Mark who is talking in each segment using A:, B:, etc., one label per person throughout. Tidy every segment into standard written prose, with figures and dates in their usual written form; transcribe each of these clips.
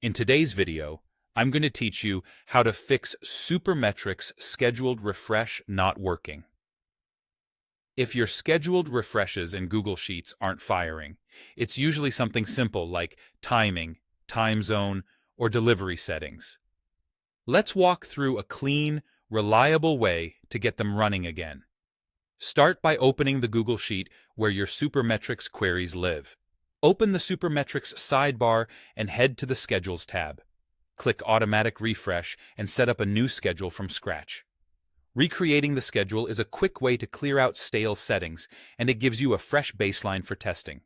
A: In today's video, I'm going to teach you how to fix Supermetrics scheduled refresh not working. If your scheduled refreshes in Google Sheets aren't firing, it's usually something simple like timing, time zone, or delivery settings. Let's walk through a clean, reliable way to get them running again. Start by opening the Google Sheet where your Supermetrics queries live. Open the Supermetrics sidebar and head to the Schedules tab. Click Automatic Refresh and set up a new schedule from scratch. Recreating the schedule is a quick way to clear out stale settings, and it gives you a fresh baseline for testing.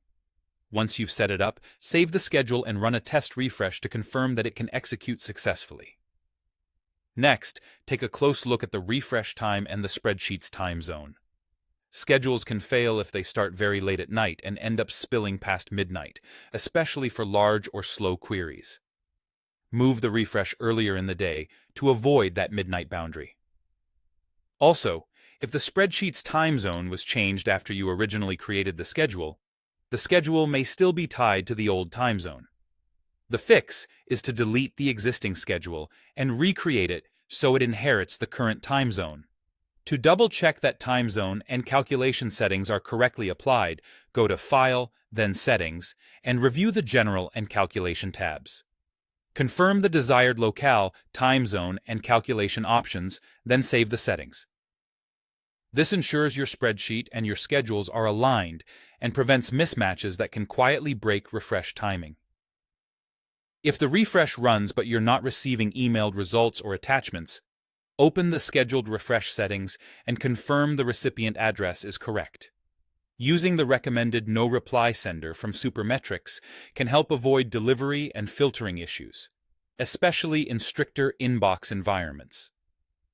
A: Once you've set it up, save the schedule and run a test refresh to confirm that it can execute successfully. Next, take a close look at the refresh time and the spreadsheet's time zone. Schedules can fail if they start very late at night and end up spilling past midnight, especially for large or slow queries. Move the refresh earlier in the day to avoid that midnight boundary. Also, if the spreadsheet's time zone was changed after you originally created the schedule may still be tied to the old time zone. The fix is to delete the existing schedule and recreate it so it inherits the current time zone. To double-check that time zone and calculation settings are correctly applied, go to File, then Settings, and review the General and Calculation tabs. Confirm the desired locale, time zone, and calculation options, then save the settings. This ensures your spreadsheet and your schedules are aligned and prevents mismatches that can quietly break refresh timing. If the refresh runs but you're not receiving emailed results or attachments, open the scheduled refresh settings and confirm the recipient address is correct. Using the recommended no reply sender from Supermetrics can help avoid delivery and filtering issues, especially in stricter inbox environments.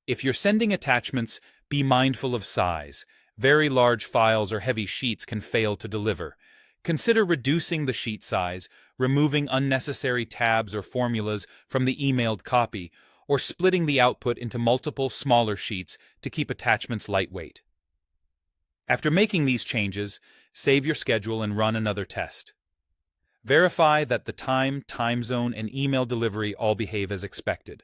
A: If you're sending attachments, be mindful of size. Very large files or heavy sheets can fail to deliver. Consider reducing the sheet size, removing unnecessary tabs or formulas from the emailed copy, or splitting the output into multiple smaller sheets to keep attachments lightweight. After making these changes, save your schedule and run another test. Verify that the time zone, and email delivery all behave as expected.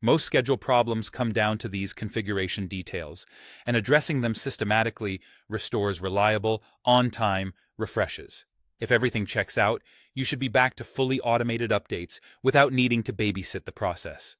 A: Most schedule problems come down to these configuration details, and addressing them systematically restores reliable, on-time refreshes. If everything checks out, you should be back to fully automated updates without needing to babysit the process.